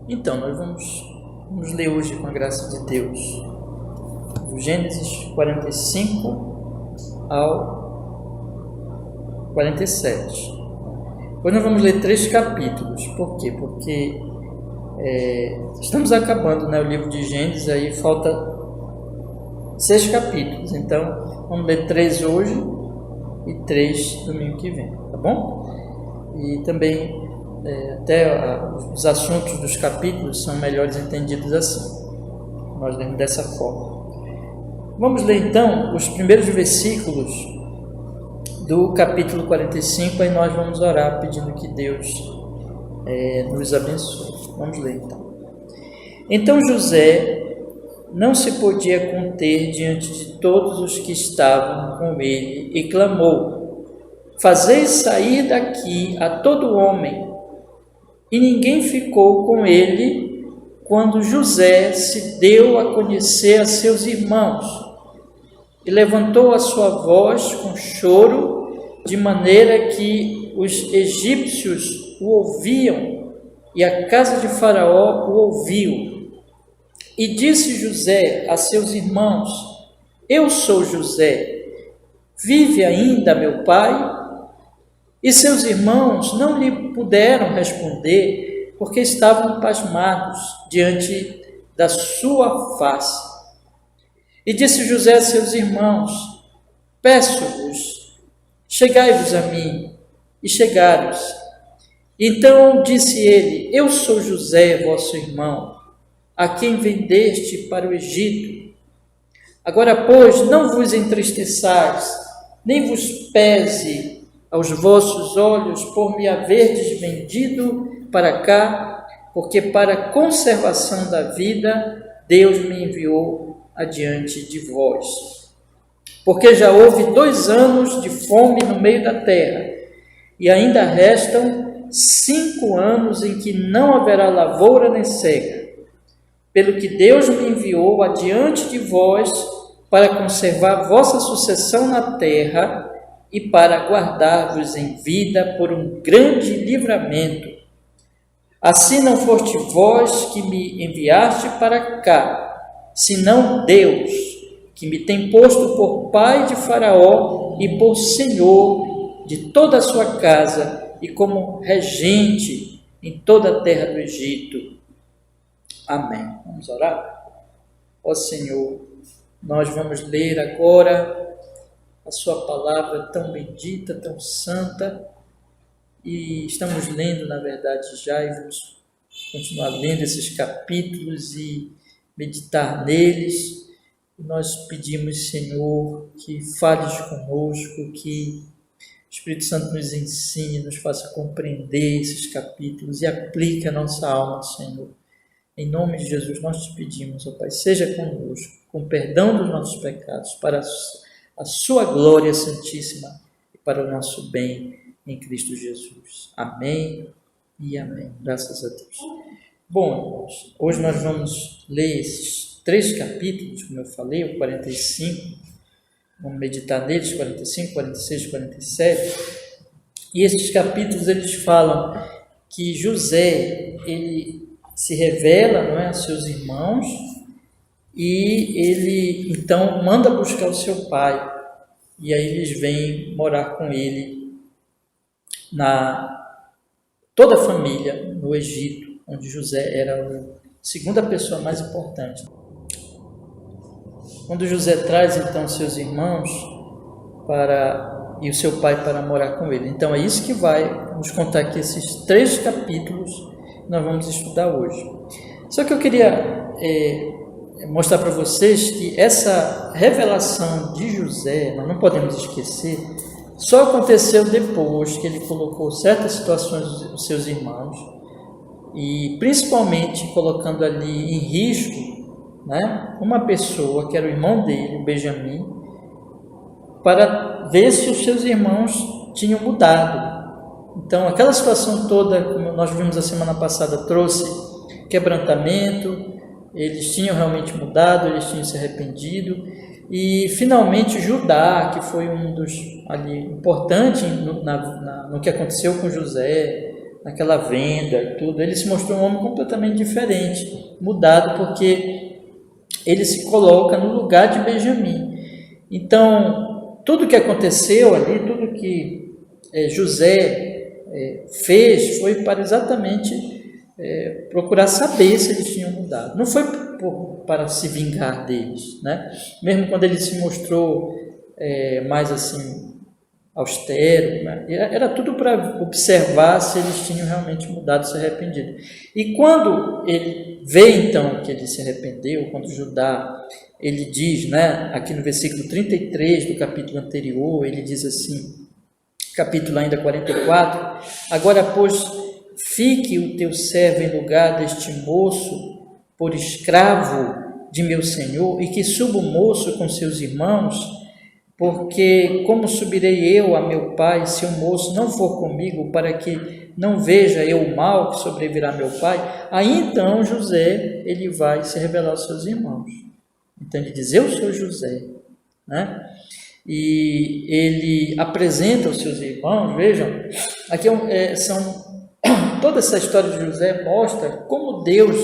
Então, nós vamos ler hoje, com a graça de Deus, do Gênesis 45 ao 47. Hoje nós vamos ler 3 capítulos. Por quê? Porque estamos acabando, o livro de Gênesis, aí falta 6 capítulos. Então, vamos ler 3 hoje e 3 domingo que vem, tá bom? E também até os assuntos dos capítulos são melhores entendidos assim. Nós lemos dessa forma. Vamos ler então os primeiros versículos do capítulo 45, aí nós vamos orar pedindo que Deus nos abençoe. Vamos ler então. Então José não se podia conter diante de todos os que estavam com ele e clamou: fazei sair daqui a todo homem. E ninguém ficou com ele quando José se deu a conhecer a seus irmãos. E levantou a sua voz com choro, de maneira que os egípcios o ouviam, e a casa de Faraó o ouviu. E disse José a seus irmãos: eu sou José, vive ainda meu pai? E seus irmãos não lhe puderam responder, porque estavam pasmados diante da sua face. E disse José a seus irmãos: peço-vos, chegai-vos a mim. E chegaram-se. Então disse ele: eu sou José, vosso irmão, a quem vendeste para o Egito. Agora, pois, não vos entristeçais, nem vos pese aos vossos olhos por me haverdes vendido para cá, porque para a conservação da vida Deus me enviou adiante de vós. Porque já houve 2 anos de fome no meio da terra, e ainda restam 5 anos em que não haverá lavoura nem cega. Pelo que Deus me enviou adiante de vós para conservar vossa sucessão na terra e para guardar-vos em vida por um grande livramento. Assim não foste vós que me enviaste para cá, senão Deus, que me tem posto por pai de Faraó e por senhor de toda a sua casa e como regente em toda a terra do Egito. Amém. Vamos orar? Ó Senhor, nós vamos ler agora a sua palavra tão bendita, tão santa, e estamos lendo, na verdade, já, e vamos continuar lendo esses capítulos e meditar neles. E nós pedimos, Senhor, que fales conosco, que o Espírito Santo nos ensine, nos faça compreender esses capítulos e aplique a nossa alma, Senhor. Em nome de Jesus nós te pedimos, ó Pai, seja conosco, com perdão dos nossos pecados, para a sua glória santíssima e para o nosso bem em Cristo Jesus. Amém e amém. Graças a Deus. Bom, irmãos, hoje nós vamos ler esses 3 capítulos, como eu falei, o 45, vamos meditar neles, 45, 46, 47, e esses capítulos eles falam que José, ele se revela, não é, a seus irmãos, e ele então manda buscar o seu pai, e aí eles vêm morar com ele, toda a família no Egito, onde José era a segunda pessoa mais importante. Quando José traz então seus irmãos e o seu pai para morar com ele. Então é isso que vai nos contar aqui, esses 3 capítulos que nós vamos estudar hoje. Só que eu queria mostrar para vocês que essa revelação de José, nós não podemos esquecer, só aconteceu depois que ele colocou certas situações dos seus irmãos, e principalmente colocando ali em risco, né, uma pessoa que era o irmão dele, o Benjamim, para ver se os seus irmãos tinham mudado. Então aquela situação toda, como nós vimos a semana passada, trouxe quebrantamento. Eles tinham realmente mudado, eles tinham se arrependido, e finalmente Judá, que foi um dos ali importante no que aconteceu com José, naquela venda, tudo, ele se mostrou um homem completamente diferente, mudado, porque ele se coloca no lugar de Benjamim. Então, tudo que aconteceu ali, tudo que José fez, foi para exatamente procurar saber se eles tinham mudado. Não foi para se vingar deles, né? Mesmo quando ele se mostrou mais assim austero, né? Era tudo para observar se eles tinham realmente mudado, se arrependido. E quando ele vê então que ele se arrependeu, quando Judá, ele diz, né, aqui no versículo 33 do capítulo anterior, ele diz assim, capítulo ainda 44, agora pois fique o teu servo em lugar deste moço por escravo de meu senhor, e que suba o moço com seus irmãos, porque como subirei eu a meu pai, se o moço não for comigo, para que não veja eu o mal que sobrevirá a meu pai? Aí então José, ele vai se revelar aos seus irmãos. Então ele diz, eu sou José, né? E ele apresenta aos seus irmãos, vejam, aqui toda essa história de José mostra como Deus,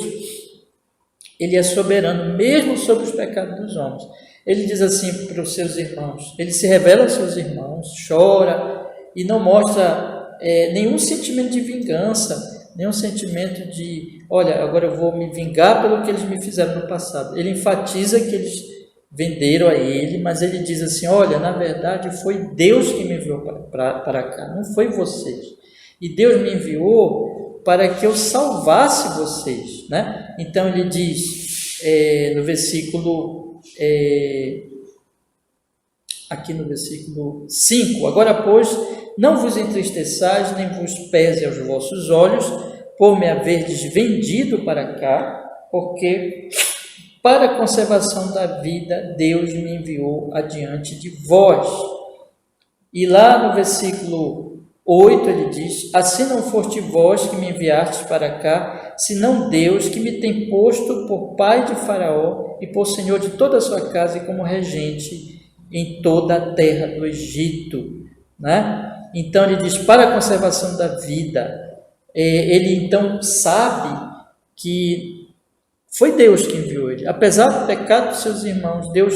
ele é soberano, mesmo sobre os pecados dos homens. Ele diz assim para os seus irmãos, ele se revela aos seus irmãos, chora e não mostra nenhum sentimento de vingança, nenhum sentimento de, olha, agora eu vou me vingar pelo que eles me fizeram no passado. Ele enfatiza que eles venderam a ele, mas ele diz assim, olha, na verdade foi Deus que me enviou para cá, não foi vocês. E Deus me enviou para que eu salvasse vocês, né? Então ele diz no versículo... aqui no versículo 5, agora pois não vos entristeçais nem vos pese aos vossos olhos por me haverdes vendido para cá, porque para a conservação da vida Deus me enviou adiante de vós. E lá no versículo 8 ele diz, assim não foste vós que me enviastes para cá, senão Deus que me tem posto por pai de Faraó e por senhor de toda a sua casa e como regente em toda a terra do Egito, né? Então ele diz, para a conservação da vida, ele então sabe que foi Deus que enviou ele, apesar do pecado dos seus irmãos, Deus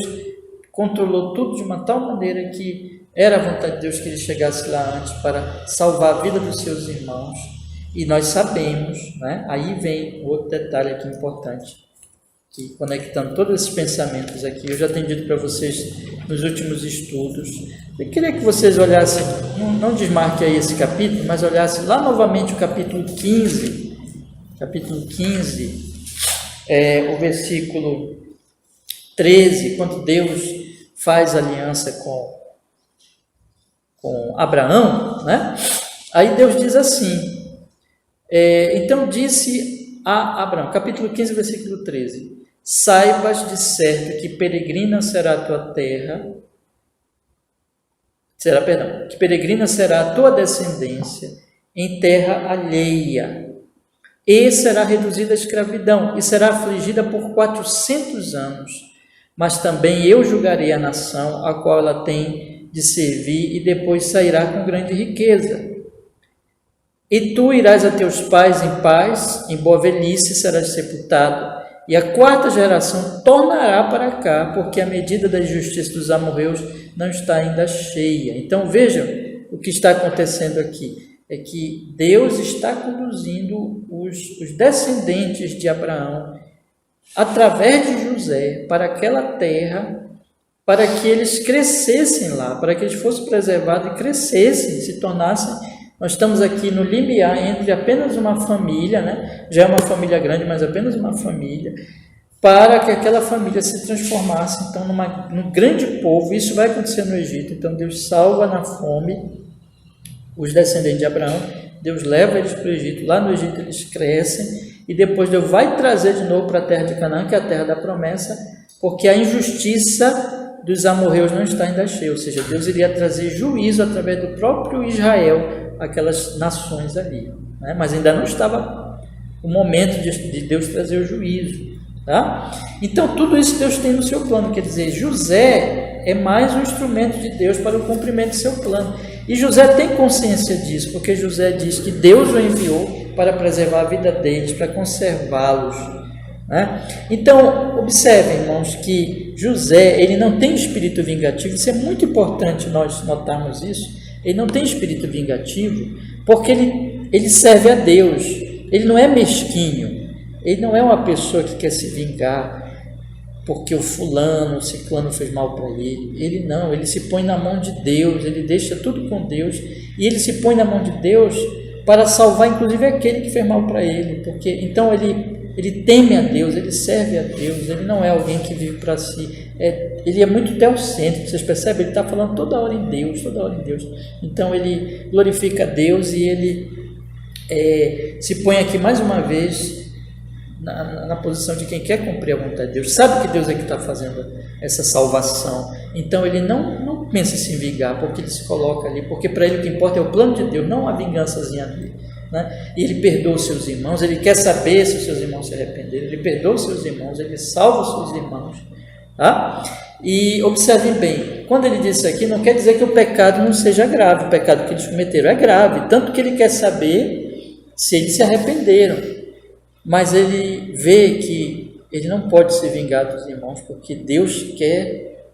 controlou tudo de uma tal maneira que era a vontade de Deus que ele chegasse lá antes para salvar a vida dos seus irmãos, e nós sabemos, né? Aí vem outro detalhe aqui importante, que conectando todos esses pensamentos aqui, eu já tenho dito para vocês nos últimos estudos, eu queria que vocês olhassem, não desmarque aí esse capítulo, mas olhassem lá novamente o capítulo 15, o versículo 13, quando Deus faz aliança com Abraão, né? Aí Deus diz assim, então disse a Abraão, capítulo 15, versículo 13, saibas de certo que peregrina será a tua terra, que peregrina será a tua descendência em terra alheia, e será reduzida à escravidão, e será afligida por 400 anos, mas também eu julgarei a nação a qual ela tem de servir, e depois sairá com grande riqueza. E tu irás a teus pais em paz, em boa velhice serás sepultado, e a quarta geração tornará para cá, porque a medida da justiça dos amorreus não está ainda cheia. Então vejam o que está acontecendo aqui, é que Deus está conduzindo os descendentes de Abraão, através de José, para aquela terra, para que eles crescessem lá, para que eles fossem preservados e crescessem, se tornassem. Nós estamos aqui no limiar entre apenas uma família, né? Já é uma família grande, mas apenas uma família, para que aquela família se transformasse então num grande povo. Isso vai acontecer no Egito. Então Deus salva na fome os descendentes de Abraão, Deus leva eles para o Egito, lá no Egito eles crescem, e depois Deus vai trazer de novo para a terra de Canaã, que é a terra da promessa, porque a injustiça dos amorreus não está ainda cheia, ou seja, Deus iria trazer juízo através do próprio Israel, aquelas nações ali, né? Mas ainda não estava o momento de Deus trazer o juízo, tá? Então tudo isso Deus tem no seu plano, quer dizer, José é mais um instrumento de Deus para o cumprimento do seu plano. E José tem consciência disso, porque José diz que Deus o enviou para preservar a vida deles, para conservá-los, né? Então, observem, irmãos, que José, ele não tem espírito vingativo. Isso é muito importante nós notarmos isso. Ele não tem espírito vingativo, porque ele serve a Deus. Ele não é mesquinho, ele não é uma pessoa que quer se vingar porque o fulano, o ciclano fez mal para ele. Ele não, ele se põe na mão de Deus, ele deixa tudo com Deus, e ele se põe na mão de Deus para salvar inclusive aquele que fez mal para ele, porque então ele teme a Deus, ele serve a Deus, ele não é alguém que vive para si, ele é muito teocêntrico, vocês percebem? Ele está falando toda hora em Deus, toda hora em Deus. Então ele glorifica a Deus e ele se põe aqui mais uma vez na posição de quem quer cumprir a vontade de Deus, sabe que Deus é que está fazendo essa salvação, então ele não pensa em se vingar, porque ele se coloca ali, porque para ele o que importa é o plano de Deus, não a vingançazinha dele, né? E ele perdoa os seus irmãos, ele quer saber se os seus irmãos se arrependeram, ele perdoa os seus irmãos, ele salva os seus irmãos, tá? E observem bem, quando ele diz isso aqui, não quer dizer que o pecado não seja grave, o pecado que eles cometeram é grave, tanto que ele quer saber se eles se arrependeram, mas ele vê que ele não pode se vingar dos irmãos, porque Deus quer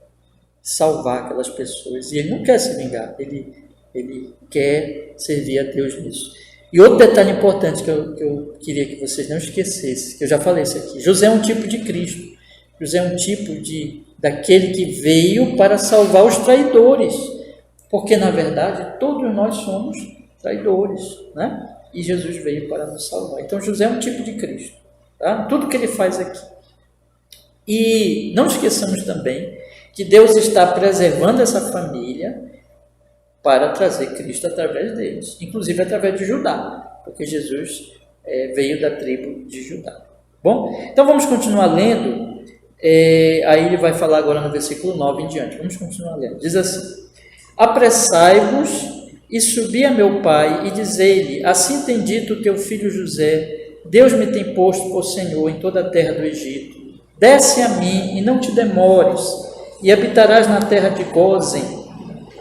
salvar aquelas pessoas, e ele não quer se vingar, ele quer servir a Deus nisso. E outro detalhe importante que eu queria que vocês não esquecessem, que eu já falei isso aqui, José é um tipo de Cristo, José é um tipo daquele que veio para salvar os traidores, porque na verdade todos nós somos traidores, né? E Jesus veio para nos salvar. Então José é um tipo de Cristo, tá? Tudo que ele faz aqui. E não esqueçamos também que Deus está preservando essa família para trazer Cristo através deles, inclusive através de Judá, porque Jesus veio da tribo de Judá. Bom, então vamos continuar lendo, aí ele vai falar agora no versículo 9 em diante, vamos continuar lendo. Diz assim: apressai-vos e subi a meu pai e dizei-lhe, assim tem dito o teu filho José, Deus me tem posto por Senhor em toda a terra do Egito. Desce a mim e não te demores, e habitarás na terra de Gósen,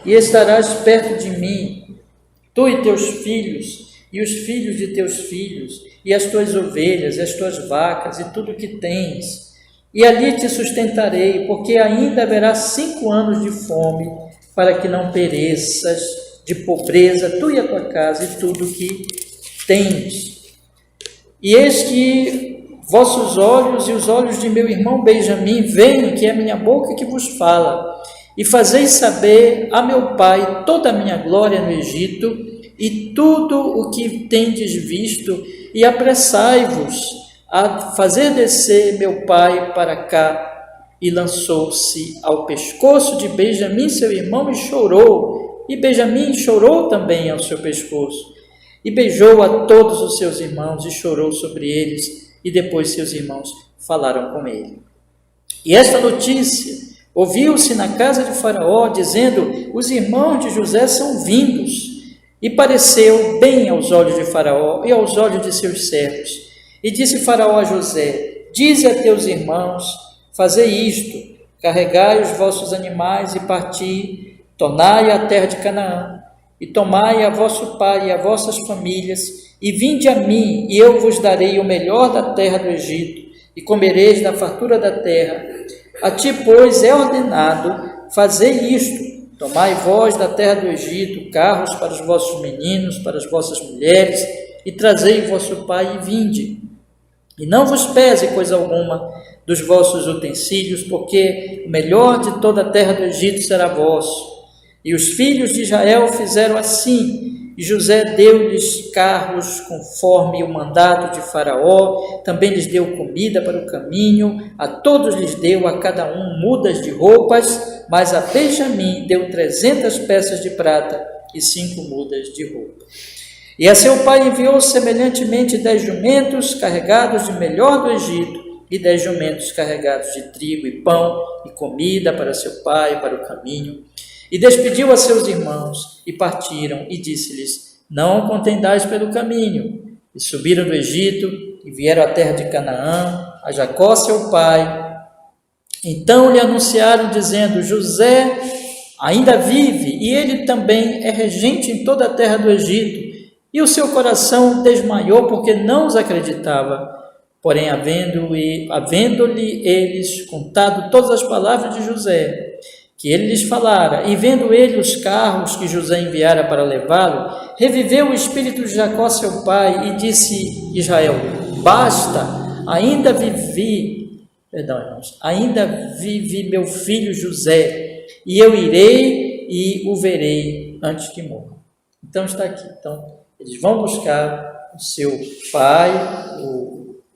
e estarás perto de mim, tu e teus filhos, e os filhos de teus filhos, e as tuas ovelhas, e as tuas vacas, e tudo que tens. E ali te sustentarei, porque ainda haverá 5 anos de fome, para que não pereças de pobreza, tu e a tua casa, e tudo que tens. E eis que vossos olhos e os olhos de meu irmão Benjamim veem que é a minha boca que vos fala, e fazeis saber a meu pai toda a minha glória no Egito, e tudo o que tendes visto, e apressai-vos a fazer descer meu pai para cá. E lançou-se ao pescoço de Benjamim, seu irmão, e chorou. E Benjamim chorou também ao seu pescoço, e beijou a todos os seus irmãos, e chorou sobre eles, e depois seus irmãos falaram com ele. E esta notícia ouviu-se na casa de Faraó, dizendo, os irmãos de José são vindos, e pareceu bem aos olhos de Faraó e aos olhos de seus servos. E disse Faraó a José, dize a teus irmãos, fazei isto, carregai os vossos animais e parti, tornai à terra de Canaã, e tomai a vosso pai e a vossas famílias, e vinde a mim, e eu vos darei o melhor da terra do Egito, e comereis da fartura da terra. A ti, pois, é ordenado, fazei isto, tomai vós da terra do Egito carros para os vossos meninos, para as vossas mulheres, e trazei vosso pai e vinde. E não vos pese coisa alguma dos vossos utensílios, porque o melhor de toda a terra do Egito será vosso. E os filhos de Israel fizeram assim, e José deu-lhes carros conforme o mandado de Faraó, também lhes deu comida para o caminho, a todos lhes deu a cada um mudas de roupas, mas a Benjamim deu 300 peças de prata e 5 mudas de roupa. E a seu pai enviou semelhantemente 10 jumentos carregados de melhor do Egito, e 10 jumentos carregados de trigo e pão e comida para seu pai e para o caminho. E despediu a seus irmãos, e partiram, e disse-lhes, não contendais pelo caminho. E subiram do Egito, e vieram à terra de Canaã, a Jacó seu pai. Então lhe anunciaram, dizendo, José ainda vive, e ele também é regente em toda a terra do Egito. E o seu coração desmaiou, porque não os acreditava. Porém, havendo-lhe eles contado todas as palavras de José, que ele lhes falara, e vendo ele os carros que José enviara para levá-lo, reviveu o espírito de Jacó, seu pai, e disse Israel: basta, ainda vive meu filho José, e eu irei e o verei antes que morra. Então está aqui. Então, eles vão buscar o seu pai,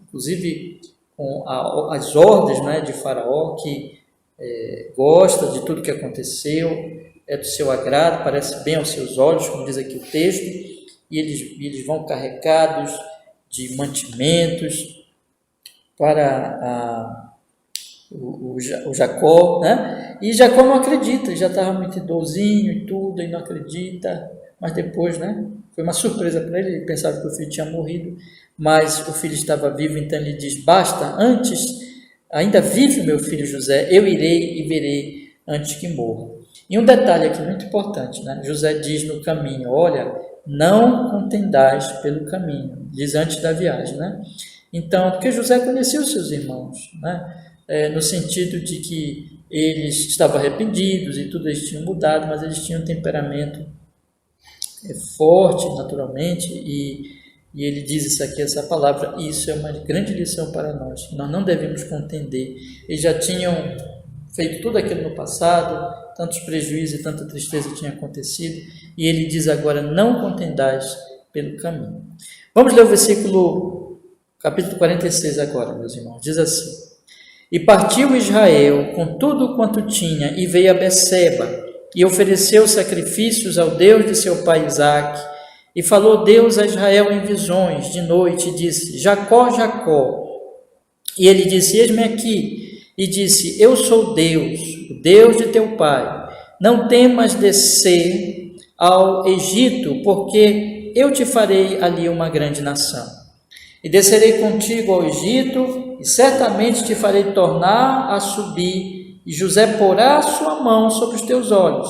inclusive com as ordens, né, de Faraó, que gosta de tudo que aconteceu, é do seu agrado, parece bem aos seus olhos, como diz aqui o texto, e eles vão carregados de mantimentos para o Jacó, né? E Jacó não acredita, ele já estava muito idolzinho e tudo, e não acredita, mas depois, né, foi uma surpresa para ele, ele pensava que o filho tinha morrido, mas o filho estava vivo, então ele diz: basta, antes, ainda vive o meu filho José, eu irei e verei antes que morra. E um detalhe aqui muito importante, né? José diz no caminho: olha, não contendais pelo caminho, diz antes da viagem, né? Então, porque José conhecia os seus irmãos, né? No sentido de que eles estavam arrependidos e tudo, eles tinham mudado, mas eles tinham um temperamento forte, naturalmente, e ele diz isso aqui, essa palavra, e isso é uma grande lição para nós não devemos contender. Eles já tinham feito tudo aquilo no passado, tantos prejuízos e tanta tristeza tinha acontecido, e ele diz agora: não contendais pelo caminho. Vamos ler o capítulo 46 agora, meus irmãos. Diz assim: e partiu Israel com tudo quanto tinha, e veio a Beceba, e ofereceu sacrifícios ao Deus de seu pai Isaque. E falou Deus a Israel em visões de noite, e disse: Jacó, Jacó. E ele disse: eis-me aqui. E disse: eu sou Deus, o Deus de teu pai. Não temas descer ao Egito, porque eu te farei ali uma grande nação. E descerei contigo ao Egito, e certamente te farei tornar a subir, e José porá a sua mão sobre os teus olhos.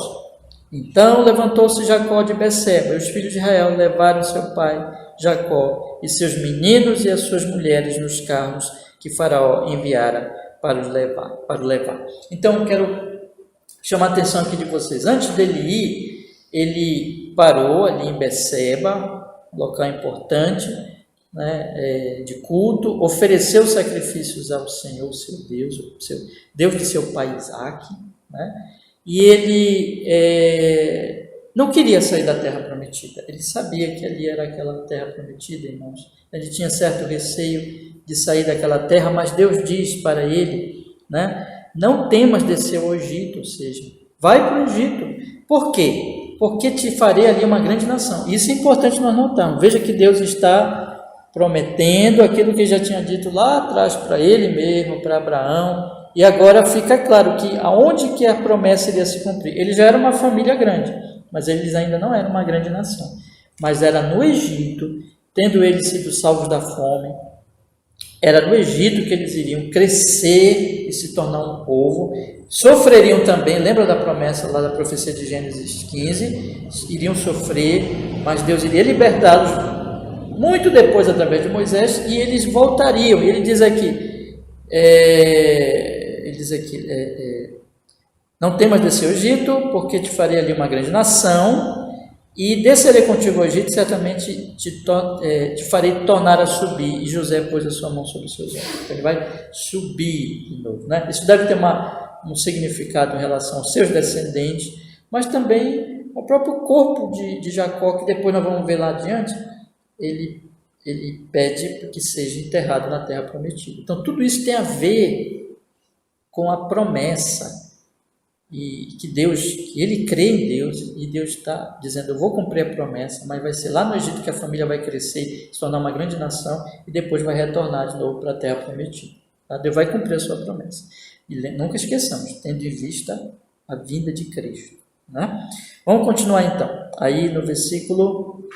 Então levantou-se Jacó de Beceba, e os filhos de Israel levaram seu pai Jacó e seus meninos e as suas mulheres nos carros que Faraó enviara para o levar. Então eu quero chamar a atenção aqui de vocês. Antes dele ir, ele parou ali em Beceba, um local importante, né, de culto, ofereceu sacrifícios ao Senhor, seu Deus, Deus de seu pai Isaque, né? E ele não queria sair da terra prometida. Ele sabia que ali era aquela terra prometida, irmãos. Ele tinha certo receio de sair daquela terra, mas Deus diz para ele, né, não temas descer ao Egito, ou seja, vai para o Egito. Por quê? Porque te farei ali uma grande nação. Isso é importante nós notarmos. Veja que Deus está prometendo aquilo que já tinha dito lá atrás para ele mesmo, para Abraão, e agora fica claro que aonde que a promessa iria se cumprir. Ele já era uma família grande, mas eles ainda não eram uma grande nação, mas era no Egito, tendo eles sido salvos da fome, era no Egito que eles iriam crescer e se tornar um povo, sofreriam também, lembra da promessa lá da profecia de Gênesis 15, iriam sofrer, mas Deus iria libertá-los muito depois através de Moisés, e eles voltariam. Ele diz aqui, não temas descer ao Egito, porque te farei ali uma grande nação, e descerei contigo ao Egito, certamente te farei tornar a subir. E José pôs a sua mão sobre os seus olhos. Então, ele vai subir de novo, né? Isso deve ter um significado em relação aos seus descendentes, mas também ao próprio corpo de Jacó, que depois nós vamos ver lá adiante. Ele pede que seja enterrado na terra prometida. Então, tudo isso tem a ver com a promessa, e que ele crê em Deus, e Deus está dizendo: eu vou cumprir a promessa, mas vai ser lá no Egito que a família vai crescer, se tornar uma grande nação, e depois vai retornar de novo para a terra prometida. Tá? Deus vai cumprir a sua promessa. E nunca esqueçamos, tendo em vista a vinda de Cristo. Né? Vamos continuar então. Aí no versículo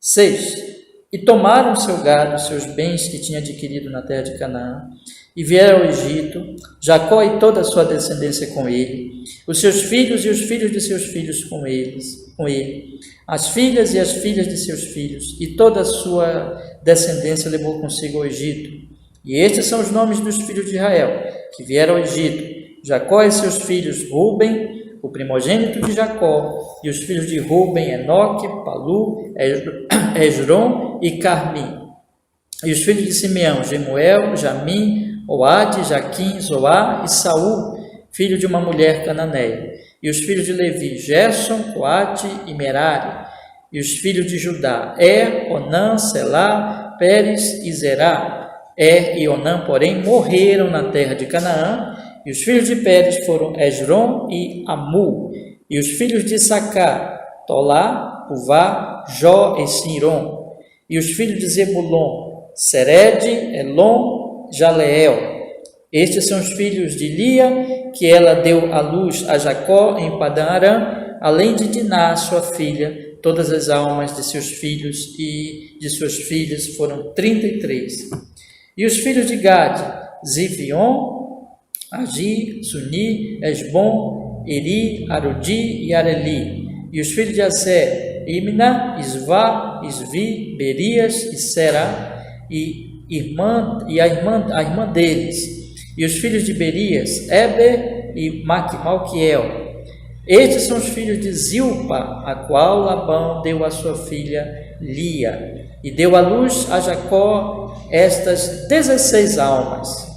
6. E tomaram seu gado, seus bens que tinha adquirido na terra de Canaã, e vieram ao Egito, Jacó e toda a sua descendência com ele, os seus filhos e os filhos de seus filhos com ele, as filhas e as filhas de seus filhos, e toda a sua descendência levou consigo ao Egito. E estes são os nomes dos filhos de Israel, que vieram ao Egito: Jacó e seus filhos, Ruben, o primogênito de Jacó, e os filhos de Ruben, Enoque, Palu, Hezron e Carmi. E os filhos de Simeão, Gemuel, Jamim, Oade, Jaquim, Zoá e Saul, filho de uma mulher cananeia. E os filhos de Levi, Gerson, Coate e Merari. E os filhos de Judá, Onã, Selá, Pérez e Zerá. E Onã, porém, morreram na terra de Canaã. E os filhos de Pérez foram Hezron e Amu. E os filhos de Sacar, Tolá, Puvá, Jó e Siron. E os filhos de Zebulon, Sered, Elon, Jaleel. Estes são os filhos de Lia, que ela deu à luz a Jacó em Padã Arã, além de Diná, sua filha. Todas as almas de seus filhos e de suas filhas foram 33. E os filhos de Gade, Zifion, Agi, Suni, Esbom, Eri, Arodi e Areli. E os filhos de Aser, Imna, Isvá, Isvi, Berias e Será, a irmã deles. E os filhos de Berias, Eber e Malquiel. Estes são os filhos de Zilpa, a qual Labão deu à sua filha Lia, e deu à luz a Jacó estas 16 almas.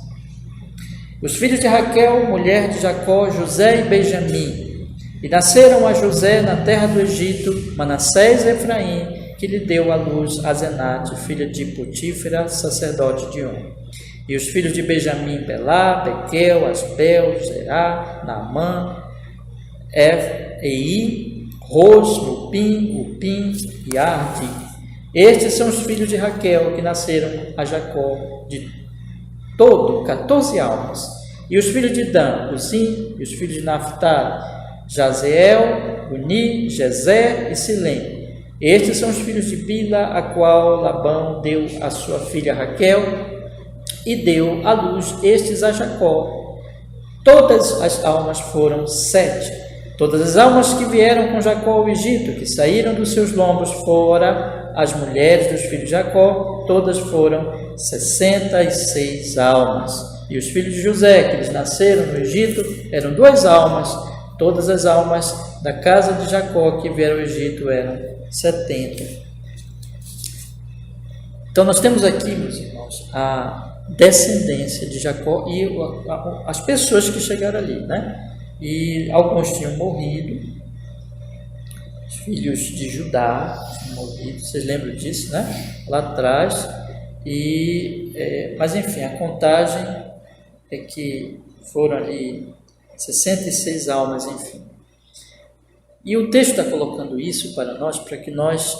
Os filhos de Raquel, mulher de Jacó, José e Benjamim. E nasceram a José na terra do Egito, Manassés e Efraim, que lhe deu à luz a Zenate, filha de Potífera, sacerdote de On. E os filhos de Benjamim, Belá, Bequel, Asbel, Zerá, Naamã, Ei, Ros, Mupim, Upim e Ardi. Estes são os filhos de Raquel que nasceram a Jacó, de todo 14 almas. E os filhos de Dan, Uzim, e os filhos de Naftali, Jazeel, Uni, Gezer e Silém. Estes são os filhos de Bila, a qual Labão deu a sua filha Raquel, e deu à luz estes a Jacó. Todas as almas foram 7. Todas as almas que vieram com Jacó ao Egito, que saíram dos seus lombos, fora as mulheres dos filhos de Jacó, todas foram 66 almas. E os filhos de José, que eles nasceram no Egito, eram 2 almas. Todas as almas da casa de Jacó que vieram ao Egito eram 70. Então nós temos aqui, meus irmãos, a descendência de Jacó e as pessoas que chegaram ali, né? E alguns tinham morrido, os filhos de Judá tinham morrido, vocês lembram disso, né? Lá atrás. Mas enfim, a contagem é que foram ali 66 almas, enfim. E o texto está colocando isso para nós, para que nós,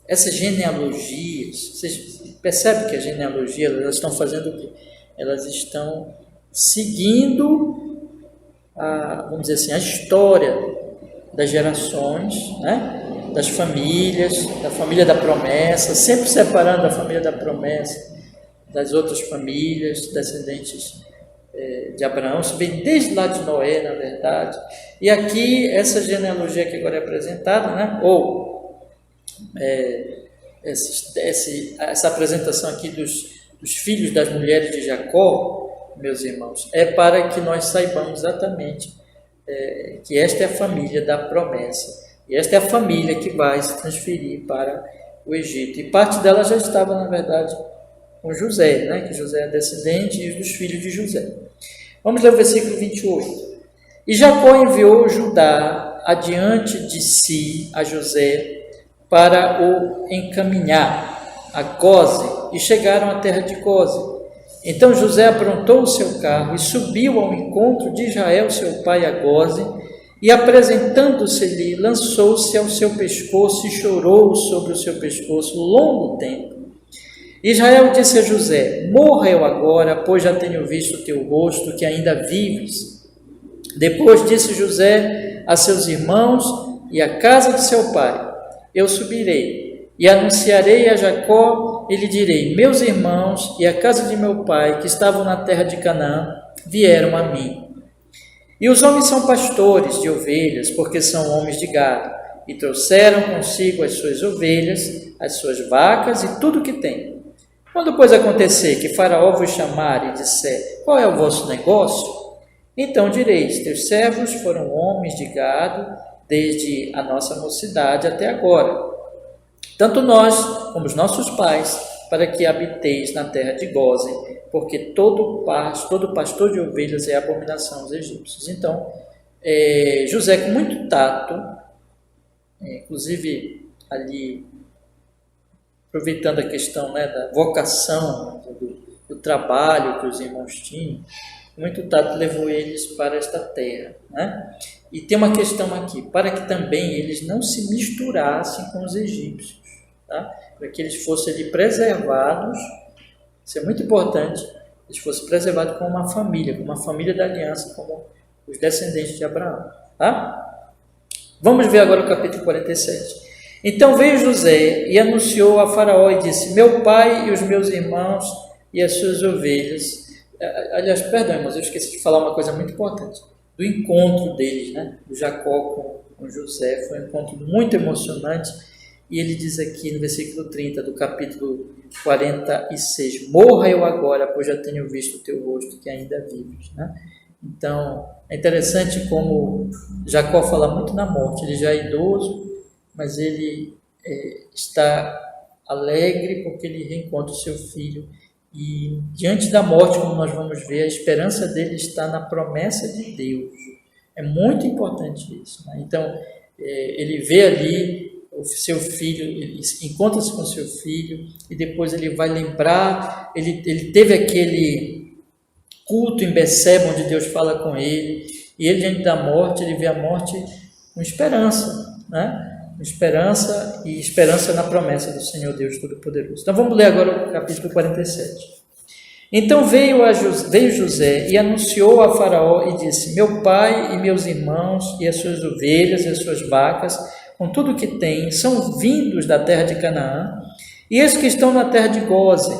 essas genealogias, vocês percebem que as genealogias, elas estão fazendo o quê? Elas estão seguindo vamos dizer assim, a história das gerações, né? Das famílias, da família da promessa, sempre separando a família da promessa das outras famílias, descendentes de Abraão, isso vem desde lá de Noé, na verdade. E aqui, essa genealogia que agora é apresentada, né? Essa apresentação aqui dos filhos das mulheres de Jacó, meus irmãos, é para que nós saibamos exatamente que esta é a família da promessa, e esta é a família que vai se transferir para o Egito, e parte dela já estava, na verdade, com José, né? Que José é descendente e dos filhos de José. Vamos ler o versículo 28. E Jacó enviou Judá adiante de si a José para o encaminhar a Gósen, e chegaram à terra de Gósen. Então José aprontou o seu carro e subiu ao encontro de Israel, seu pai, a Gósen, e apresentando-se-lhe, lançou-se ao seu pescoço e chorou sobre o seu pescoço longo tempo. Israel disse a José: morra eu agora, pois já tenho visto o teu rosto, que ainda vives. Depois disse José a seus irmãos e à casa de seu pai: eu subirei, E anunciarei a Jacó e lhe direi: meus irmãos e a casa de meu pai, que estavam na terra de Canaã, vieram a mim. E os homens são pastores de ovelhas, porque são homens de gado, e trouxeram consigo as suas ovelhas, as suas vacas e tudo o que têm. Quando, pois, acontecer que Faraó vos chamar e disser: qual é o vosso negócio? Então direis: teus servos foram homens de gado, desde a nossa mocidade até agora, tanto nós como os nossos pais, para que habiteis na terra de Gósen, porque todo pastor de ovelhas é abominação aos egípcios. Então, José, com muito tato, inclusive ali, aproveitando a questão, né, da vocação, do trabalho que os irmãos tinham, com muito tato levou eles para esta terra, né? E tem uma questão aqui, para que também eles não se misturassem com os egípcios, tá? Para que eles fossem ali preservados, isso é muito importante, eles fossem preservados como uma família da aliança, como os descendentes de Abraão, tá? Vamos ver agora o capítulo 47. Então veio José e anunciou a Faraó e disse: meu pai e os meus irmãos e as suas ovelhas. Aliás, perdão, irmãos, eu esqueci de falar uma coisa muito importante, do encontro deles, né? Do Jacó com José, foi um encontro muito emocionante, e ele diz aqui no versículo 30 do capítulo 46, morra eu agora, pois já tenho visto o teu rosto que ainda vives, né? Então, é interessante como Jacó fala muito na morte, ele já é idoso, mas ele está alegre porque ele reencontra o seu filho. E diante da morte, como nós vamos ver, a esperança dele está na promessa de Deus. É muito importante isso, né? Então, ele vê ali o seu filho, ele encontra-se com o seu filho, e depois ele vai lembrar, ele teve aquele culto em Beceba, onde Deus fala com ele, e ele diante da morte, ele vê a morte com esperança, né? Esperança e esperança na promessa do Senhor Deus Todo-Poderoso. Então vamos ler agora o capítulo 47. Então veio José e anunciou a Faraó e disse: meu pai e meus irmãos e as suas ovelhas e as suas vacas, com tudo o que têm, são vindos da terra de Canaã, e eis que estão na terra de Gósen.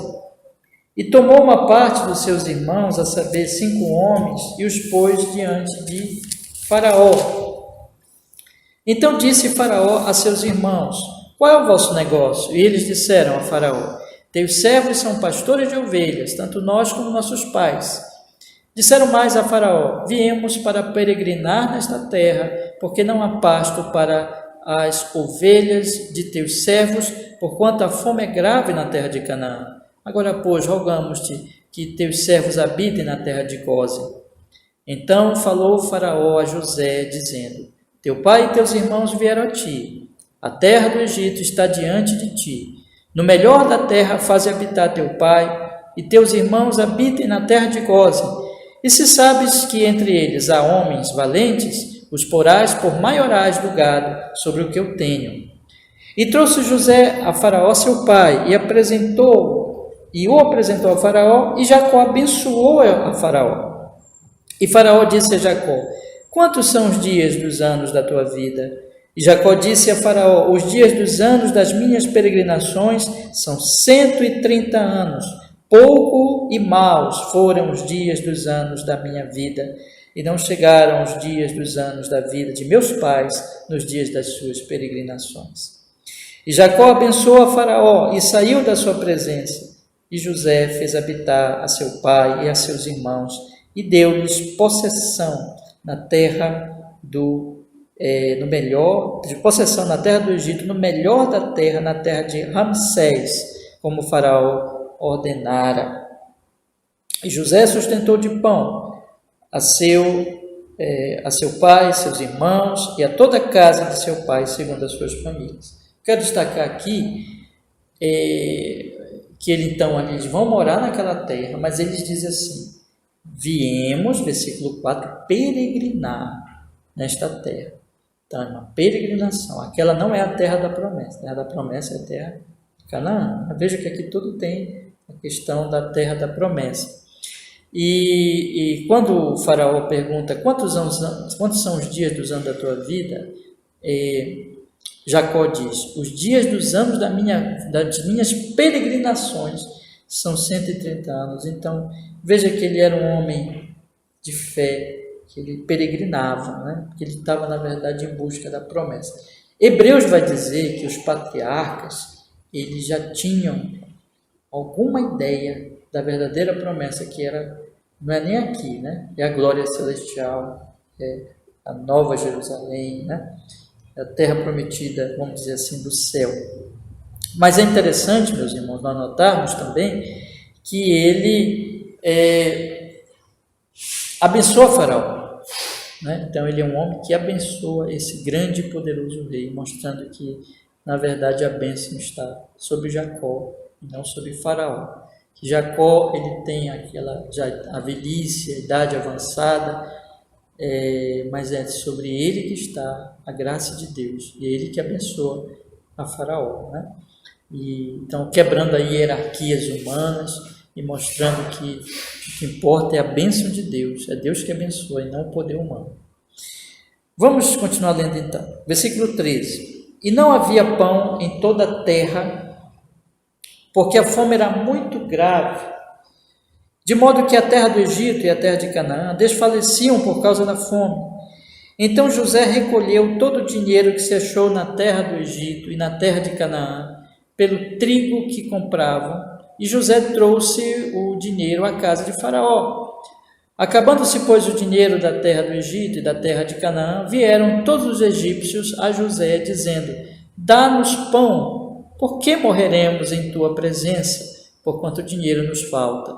E tomou uma parte dos seus irmãos, a saber, 5 homens, e os pôs diante de Faraó. Então disse Faraó a seus irmãos: qual é o vosso negócio? E eles disseram a Faraó: teus servos são pastores de ovelhas, tanto nós como nossos pais. Disseram mais a Faraó: viemos para peregrinar nesta terra, porque não há pasto para as ovelhas de teus servos, porquanto a fome é grave na terra de Canaã. Agora, pois, rogamos-te que teus servos habitem na terra de Gósen. Então falou Faraó a José, dizendo: teu pai e teus irmãos vieram a ti, a terra do Egito está diante de ti. No melhor da terra faze habitar teu pai, e teus irmãos habitem na terra de Gósen. E se sabes que entre eles há homens valentes, os porás por maiorais do gado sobre o que eu tenho. E trouxe José a Faraó seu pai, e o apresentou a Faraó, e Jacó abençoou a Faraó. E Faraó disse a Jacó: quantos são os dias dos anos da tua vida? E Jacó disse a Faraó: os dias dos anos das minhas peregrinações são 130 anos. Pouco e maus foram os dias dos anos da minha vida, e não chegaram os dias dos anos da vida de meus pais nos dias das suas peregrinações. E Jacó abençoou a Faraó e saiu da sua presença. E José fez habitar a seu pai e a seus irmãos, e deu-lhes possessão na terra possessão na terra do Egito, no melhor da terra, na terra de Ramsés, como o Faraó ordenara. E José sustentou de pão a seu pai, seus irmãos e a toda a casa de seu pai, segundo as suas famílias. Quero destacar aqui que eles vão morar naquela terra, mas eles dizem assim: viemos, versículo 4, peregrinar nesta terra. Então, é uma peregrinação. Aquela não é a terra da promessa. A terra da promessa é a terra de Canaã. Veja que aqui tudo tem a questão da terra da promessa. E quando o Faraó pergunta quantos são os dias dos anos da tua vida, Jacó diz: os dias dos anos das minhas peregrinações são 130 anos. Então, veja que ele era um homem de fé, que ele peregrinava, né? Que ele estava, na verdade, em busca da promessa. Hebreus vai dizer que os patriarcas, eles já tinham alguma ideia da verdadeira promessa, que era, não é nem aqui, né? É a glória celestial, é a nova Jerusalém, né? A terra prometida, vamos dizer assim, do céu. Mas é interessante, meus irmãos, nós notarmos também que ele abençoa Faraó, né? Então ele é um homem que abençoa esse grande e poderoso rei, mostrando que, na verdade, a bênção está sobre Jacó e não sobre Faraó. Que Jacó, ele tem a velhice, a idade avançada, mas é sobre ele que está a graça de Deus, e é ele que abençoa a Faraó, né? Então, quebrando aí hierarquias humanas e mostrando que o que importa é a bênção de Deus, é Deus que abençoa e não o poder humano. Vamos continuar lendo então, versículo 13. E não havia pão em toda a terra, porque a fome era muito grave, de modo que a terra do Egito e a terra de Canaã desfaleciam por causa da fome. Então José recolheu todo o dinheiro que se achou na terra do Egito e na terra de Canaã, pelo trigo que compravam, e José trouxe o dinheiro à casa de Faraó. Acabando-se, pois, o dinheiro da terra do Egito e da terra de Canaã, vieram todos os egípcios a José, dizendo: dá-nos pão, por que morreremos em tua presença, porquanto dinheiro nos falta?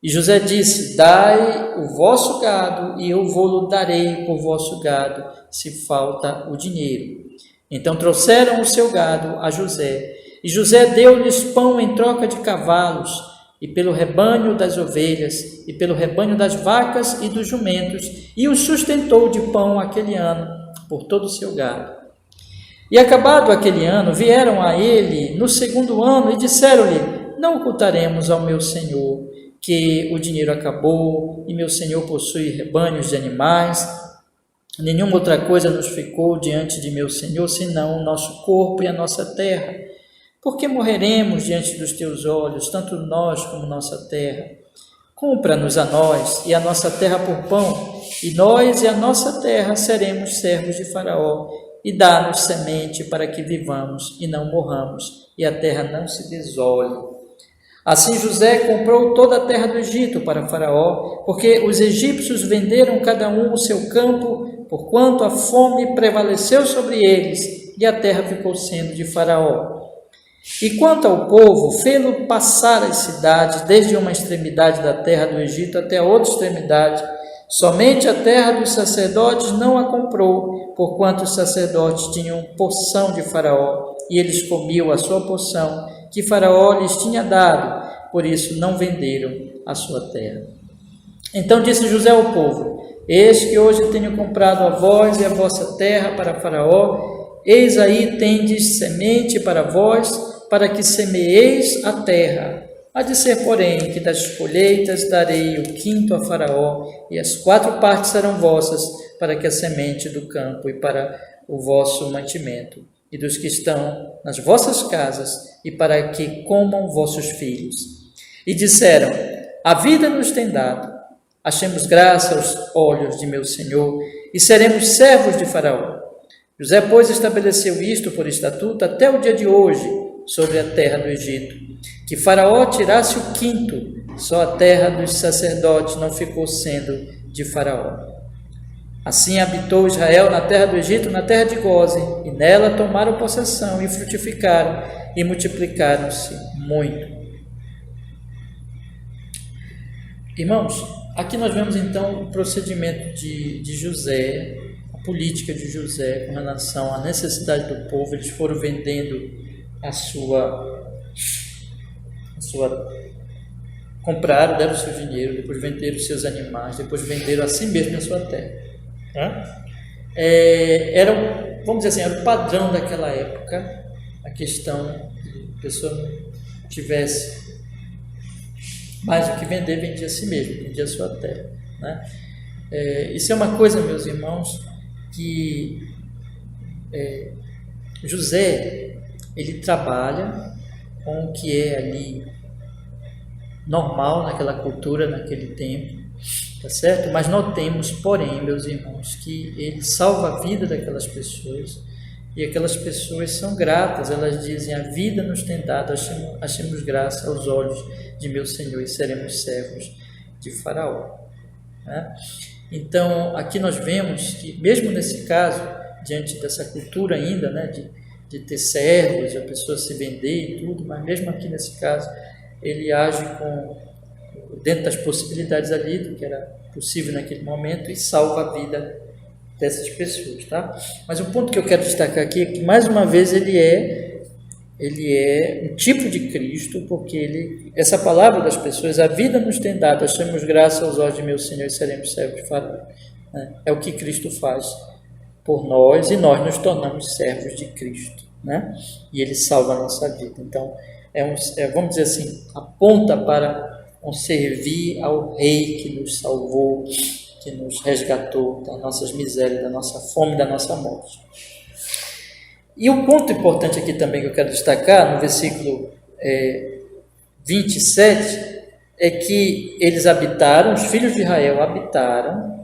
E José disse: dai o vosso gado, e eu vou-lo darei por vosso gado, se falta o dinheiro. Então trouxeram o seu gado a José, e José deu-lhes pão em troca de cavalos, e pelo rebanho das ovelhas, e pelo rebanho das vacas e dos jumentos, e os sustentou de pão aquele ano, por todo o seu gado. E acabado aquele ano, vieram a ele no segundo ano, e disseram-lhe: não ocultaremos ao meu senhor que o dinheiro acabou, e meu senhor possui rebanhos de animais. Nenhuma outra coisa nos ficou diante de meu senhor, senão o nosso corpo e a nossa terra. Por que morreremos diante dos teus olhos, tanto nós como nossa terra? Compra-nos a nós e a nossa terra por pão, e nós e a nossa terra seremos servos de Faraó, e dá-nos semente para que vivamos e não morramos, e a terra não se desole. Assim José comprou toda a terra do Egito para Faraó, porque os egípcios venderam cada um o seu campo, porquanto a fome prevaleceu sobre eles, e a terra ficou sendo de Faraó. E quanto ao povo, fê-lo passar as cidades, desde uma extremidade da terra do Egito até a outra extremidade. Somente a terra dos sacerdotes não a comprou, porquanto os sacerdotes tinham porção de Faraó, e eles comiam a sua porção, que Faraó lhes tinha dado, por isso não venderam a sua terra. Então disse José ao povo: eis que hoje tenho comprado a vós e a vossa terra para Faraó, eis aí tendes semente para vós, para que semeeis a terra. Há de ser, porém, que das colheitas darei o quinto a Faraó, e as 4 partes serão vossas, para que a semente do campo e para o vosso mantimento, e dos que estão nas vossas casas, e para que comam vossos filhos. E disseram: a vida nos tem dado, achemos graça aos olhos de meu senhor, e seremos servos de Faraó. José, pois, estabeleceu isto por estatuto até o dia de hoje, sobre a terra do Egito, que Faraó tirasse o quinto, só a terra dos sacerdotes não ficou sendo de Faraó. Assim habitou Israel na terra do Egito, na terra de Gósen, e nela tomaram possessão, e frutificaram, e multiplicaram-se muito. Irmãos, aqui nós vemos então o procedimento de José, a política de José com relação à necessidade do povo. Eles foram vendendo compraram, deram o seu dinheiro, depois venderam os seus animais, depois venderam a si mesmo a sua terra. Era, vamos dizer assim, era o padrão daquela época, a questão de a pessoa tivesse mais o que vender, vendia a si mesmo, vendia a sua terra, né? Isso é uma coisa, meus irmãos, que José, ele trabalha com o que é ali normal naquela cultura, naquele tempo, tá certo? Mas notemos, porém, meus irmãos, que ele salva a vida daquelas pessoas, e aquelas pessoas são gratas, elas dizem: a vida nos tem dado, achemos graça aos olhos de meu Senhor e seremos servos de Faraó. Né? Então, aqui nós vemos que, mesmo nesse caso, diante dessa cultura ainda, né, de ter servos, a pessoa se vender e tudo, mas mesmo aqui nesse caso, ele age dentro das possibilidades ali, do que era possível naquele momento, e salva a vida dessas pessoas, tá? Mas um ponto que eu quero destacar aqui é que, mais uma vez, ele é um tipo de Cristo, porque essa palavra das pessoas: a vida nos tem dado, achamos graça aos olhos de meu Senhor e seremos servos de Faraó. Né? É o que Cristo faz por nós, e nós nos tornamos servos de Cristo, né? E ele salva a nossa vida. Então, vamos dizer assim, aponta para um servir ao Rei que nos salvou, que nos resgatou das nossas misérias, da nossa fome, da nossa morte. E um ponto importante aqui também que eu quero destacar, no versículo 27, é que eles habitaram, os filhos de Israel habitaram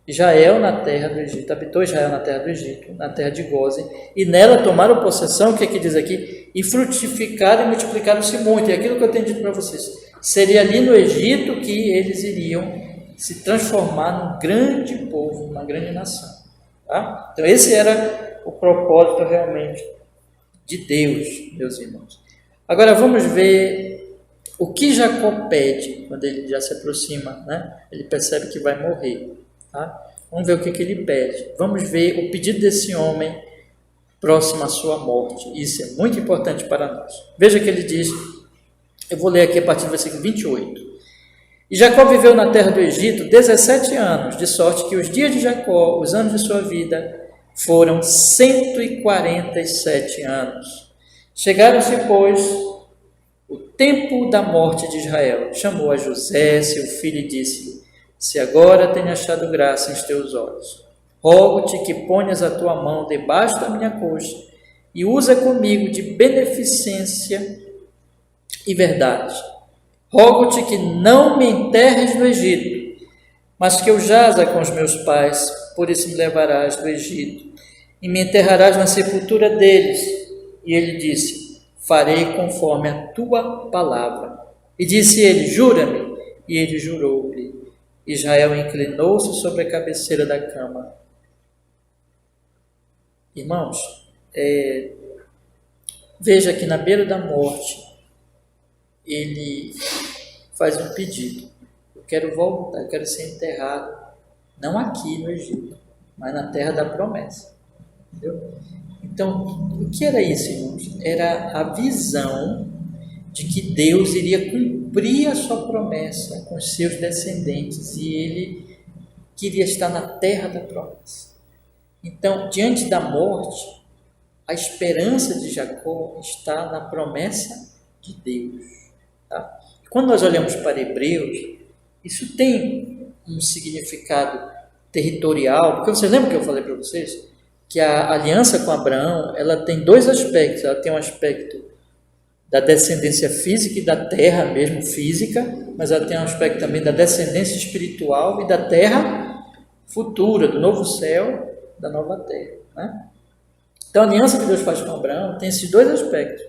Israel na terra do Egito, habitou Israel na terra do Egito, na terra de Gósen, e nela tomaram possessão, o que aqui diz aqui? E frutificaram e multiplicaram-se muito. E aquilo que eu tenho dito para vocês, seria ali no Egito que eles iriam se transformar num grande povo, uma grande nação. Tá? Então esse era o propósito realmente de Deus, meus irmãos. Agora vamos ver o que Jacó pede quando ele já se aproxima, né? Ele percebe que vai morrer. Tá? Vamos ver o que ele pede. Vamos ver o pedido desse homem próximo à sua morte. Isso é muito importante para nós. Veja que ele diz, eu vou ler aqui a partir do versículo 28. E Jacó viveu na terra do Egito 17 anos, de sorte que os dias de Jacó, os anos de sua vida, foram 147 anos. Chegaram-se, pois, o tempo da morte de Israel. Chamou a José, seu filho, e disse-lhe: se agora tenho achado graça em teus olhos, rogo-te que ponhas a tua mão debaixo da minha coxa e usa comigo de beneficência e verdade. Rogo-te que não me enterres no Egito, mas que eu jaza com os meus pais, por isso me levarás do Egito e me enterrarás na sepultura deles. E ele disse: farei conforme a tua palavra. E disse ele: jura-me. E ele jurou-lhe. Israel inclinou-se sobre a cabeceira da cama. Irmãos, veja que na beira da morte, ele faz um pedido: eu quero voltar, eu quero ser enterrado, não aqui no Egito, mas na terra da promessa. Entendeu? Então, o que era isso, irmãos? Era a visão de que Deus iria cumprir a sua promessa com os seus descendentes, e ele queria estar na terra da promessa. Então, diante da morte, a esperança de Jacó está na promessa de Deus. Tá? Quando nós olhamos para Hebreus, isso tem um significado territorial, porque vocês lembram que eu falei para vocês que a aliança com Abraão, ela tem dois aspectos. Ela tem um aspecto da descendência física e da terra mesmo física, mas ela tem um aspecto também da descendência espiritual e da terra futura, do novo céu, da nova terra. Né? Então a aliança que Deus faz com Abraão tem esses dois aspectos.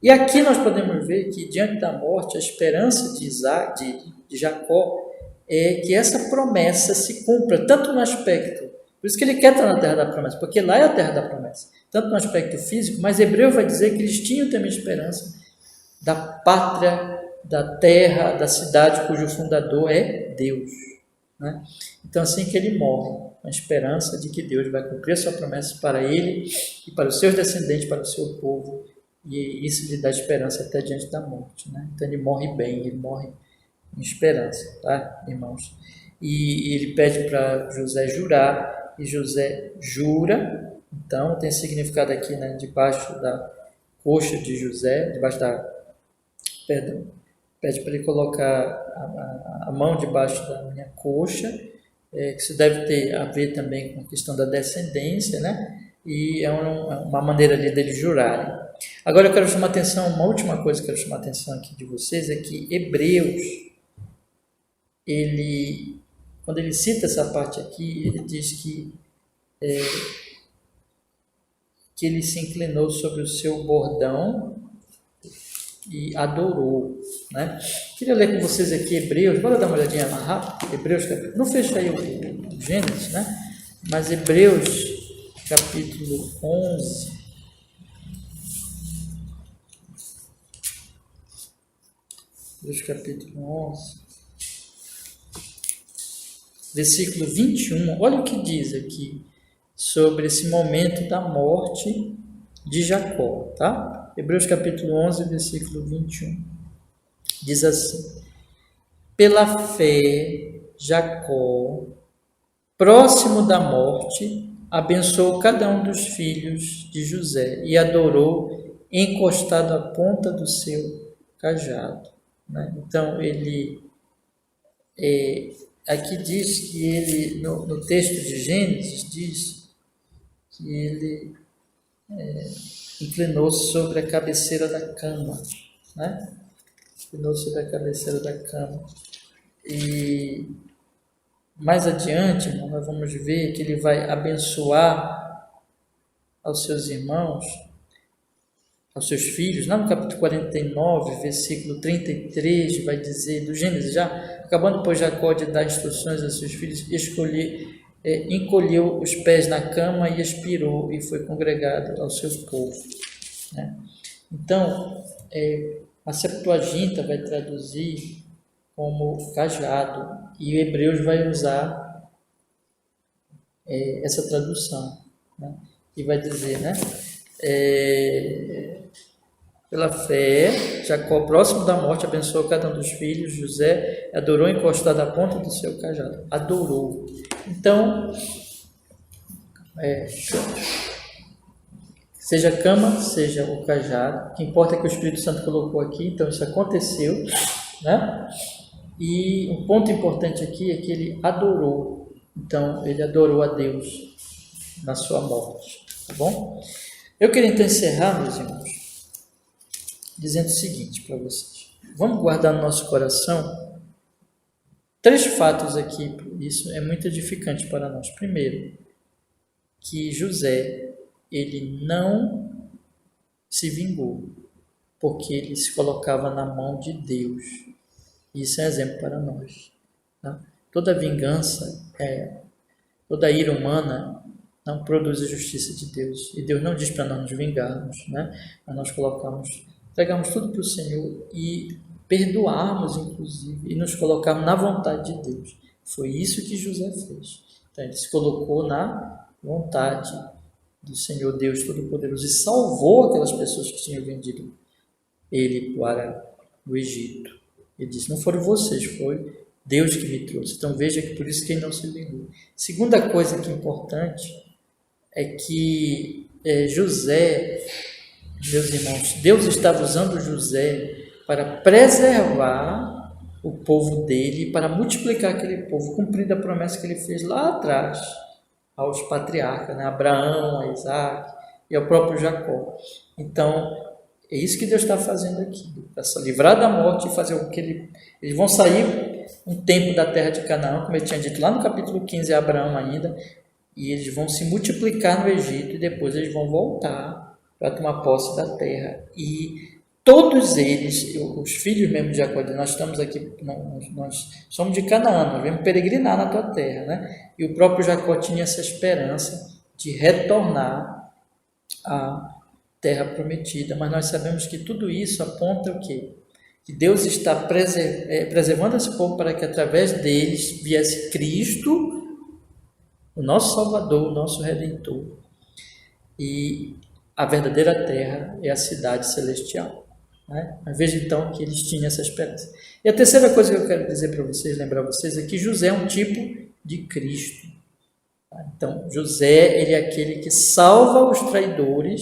E aqui nós podemos ver que, diante da morte, a esperança de Jacó é que essa promessa se cumpra, tanto no aspecto, por isso que ele quer estar na terra da promessa, porque lá é a terra da promessa, tanto no aspecto físico, mas Hebreu vai dizer que eles tinham também esperança da pátria, da terra, da cidade cujo fundador é Deus. Né? Então, assim que ele morre, com a esperança de que Deus vai cumprir a sua promessa para ele e para os seus descendentes, para o seu povo, e isso lhe dá esperança até diante da morte. Né? Então, ele morre bem, ele morre em esperança, tá, irmãos? E ele pede para José jurar, e José jura. Então, tem significado aqui, né, debaixo da coxa de José, pede para ele colocar a mão debaixo da minha coxa, que isso deve ter a ver também com a questão da descendência, né? e é uma maneira ali deles jurarem. Agora eu quero chamar atenção, uma última coisa que eu quero chamar atenção aqui de vocês é que Hebreus, quando ele cita essa parte aqui, ele diz que ele se inclinou sobre o seu bordão e adorou, né? Queria ler com vocês aqui Hebreus, bora dar uma olhadinha mais rápido, Hebreus, não fecha aí o Gênesis, né? Mas Hebreus, capítulo 11, Hebreus capítulo 11, versículo 21, olha o que diz aqui sobre esse momento da morte de Jacó, tá? Hebreus capítulo 11, versículo 21, diz assim: pela fé, Jacó, próximo da morte, abençoou cada um dos filhos de José e adorou encostado à ponta do seu cajado, né? Então, ele aqui diz que ele, no texto de Gênesis, diz que ele inclinou-se sobre a cabeceira da cama, né? Inclinou sobre a cabeceira da cama. E mais adiante, nós vamos ver que ele vai abençoar aos seus irmãos, aos seus filhos. Lá no capítulo 49, versículo 33, vai dizer, do Gênesis já, acabando por Jacó de dar instruções aos seus filhos, encolheu os pés na cama e expirou e foi congregado ao seu povo, né? Então, a Septuaginta vai traduzir como cajado e o Hebreus vai usar essa tradução, né? E vai dizer, né? Pela fé, Jacó, próximo da morte, abençoou cada um dos filhos. José adorou encostado à ponta do seu cajado. Adorou. Então, seja a cama, seja o cajado, o que importa é que o Espírito Santo colocou aqui, então isso aconteceu, né? E um ponto importante aqui é que ele adorou. Então, ele adorou a Deus na sua morte, tá bom? Eu queria então encerrar, meus irmãos, dizendo o seguinte para vocês. Vamos guardar no nosso coração 3 fatos aqui, isso é muito edificante para nós. Primeiro, que José, ele não se vingou, porque ele se colocava na mão de Deus. Isso é exemplo para nós, tá? Toda vingança, toda ira humana não produz a justiça de Deus. E Deus não diz para nós nos vingarmos, né? Mas nós entregamos tudo para o Senhor e perdoarmos, inclusive, e nos colocarmos na vontade de Deus. Foi isso que José fez. Então, ele se colocou na vontade do Senhor Deus Todo-Poderoso e salvou aquelas pessoas que tinham vendido ele para o Egito. Ele disse, não foram vocês, foi Deus que me trouxe. Então veja que por isso que ele não se vingou. Segunda coisa que é importante é que José, meus irmãos, Deus estava usando José para preservar o povo dele, para multiplicar aquele povo, cumprindo a promessa que ele fez lá atrás aos patriarcas, né? Abraão, a Isaac e ao próprio Jacó. Então, é isso que Deus está fazendo aqui, para se livrar da morte e fazer com que eles vão sair um tempo da terra de Canaã, como eu tinha dito lá no capítulo 15 a Abraão ainda, e eles vão se multiplicar no Egito e depois eles vão voltar para tomar posse da terra. E todos eles, os filhos mesmo de Jacó, nós estamos aqui, nós somos de Canaã, nós viemos peregrinar na tua terra, né? E o próprio Jacó tinha essa esperança de retornar à terra prometida, mas nós sabemos que tudo isso aponta o quê? Que Deus está preservando esse povo para que através deles viesse Cristo, o nosso Salvador, o nosso Redentor. E a verdadeira terra é a cidade celestial, né? Mas veja então que eles tinham essa esperança. E a terceira coisa que eu quero dizer para vocês, lembrar vocês, é que José é um tipo de Cristo. Então, José, ele é aquele que salva os traidores,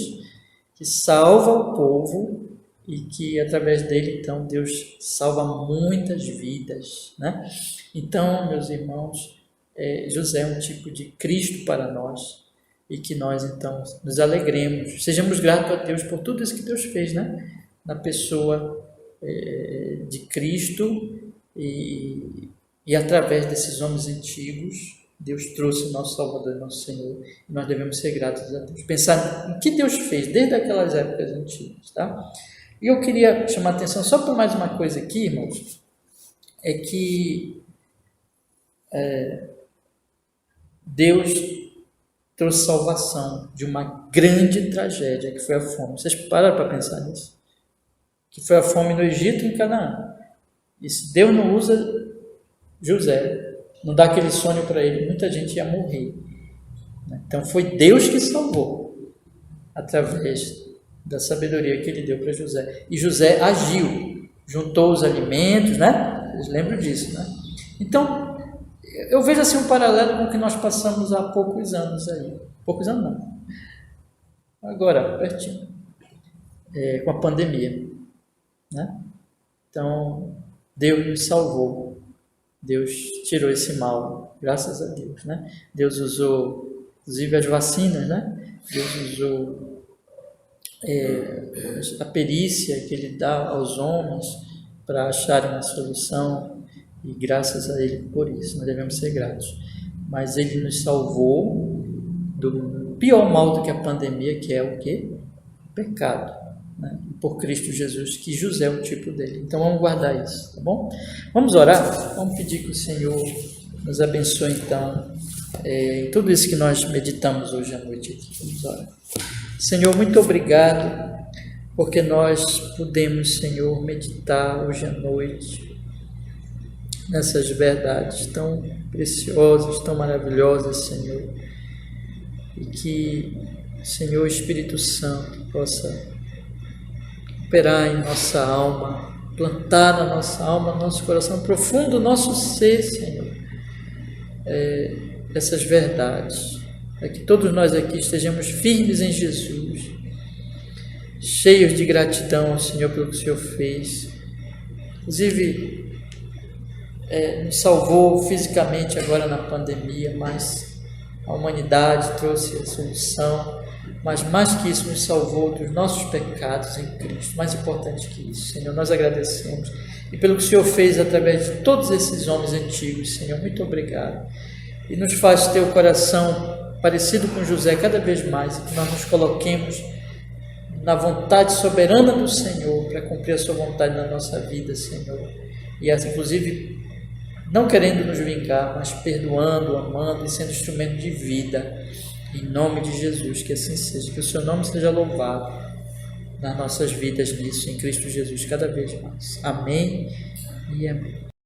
que salva o povo e que através dele, então, Deus salva muitas vidas, né? Então, meus irmãos, José é um tipo de Cristo para nós e que nós, então, nos alegremos, sejamos gratos a Deus por tudo isso que Deus fez, né? Na pessoa de Cristo e através desses homens antigos, Deus trouxe o nosso Salvador e nosso Senhor, e nós devemos ser gratos a Deus. Pensar em que Deus fez desde aquelas épocas antigas, tá? E eu queria chamar a atenção só por mais uma coisa aqui, irmãos, é que Deus trouxe salvação de uma grande tragédia, que foi a fome. Vocês pararam para pensar nisso? Que foi a fome no Egito e em Canaã. E se Deus não usa José, não dá aquele sonho para ele, muita gente ia morrer. Então foi Deus que salvou, através da sabedoria que ele deu para José. E José agiu, juntou os alimentos, né? Vocês lembram disso, né? Então, eu vejo assim um paralelo com o que nós passamos há poucos anos aí. Poucos anos não. Agora, pertinho. Com a pandemia, né? Então, Deus nos salvou. Deus tirou esse mal, graças a Deus, né? Deus usou, inclusive, as vacinas, né? Deus usou a perícia que Ele dá aos homens para acharem uma solução, e graças a Ele por isso, nós devemos ser gratos. Mas Ele nos salvou do pior mal do que a pandemia, que é o quê? O pecado, né? Por Cristo Jesus, que José é o tipo dele. Então vamos guardar isso, tá bom? Vamos orar? Vamos pedir que o Senhor nos abençoe então em tudo isso que nós meditamos hoje à noite aqui. Vamos orar. Senhor, muito obrigado porque nós pudemos, Senhor, meditar hoje à noite nessas verdades tão preciosas, tão maravilhosas, Senhor, e que, Senhor, Espírito Santo possa operar em nossa alma, plantar na nossa alma, no nosso coração profundo, o nosso ser, Senhor, essas verdades, para que todos nós aqui estejamos firmes em Jesus, cheios de gratidão, Senhor, pelo que o Senhor fez, inclusive nos salvou fisicamente agora na pandemia, mas a humanidade trouxe a solução. Mas mais que isso, nos salvou dos nossos pecados em Cristo. Mais importante que isso, Senhor, nós agradecemos. E pelo que o Senhor fez através de todos esses homens antigos, Senhor, muito obrigado. E nos faz ter o coração parecido com José cada vez mais, e que nós nos coloquemos na vontade soberana do Senhor, para cumprir a sua vontade na nossa vida, Senhor. E inclusive, não querendo nos vingar, mas perdoando, amando e sendo instrumento de vida. Em nome de Jesus, que assim seja, que o seu nome seja louvado nas nossas vidas nisso, em Cristo Jesus, cada vez mais. Amém e amém.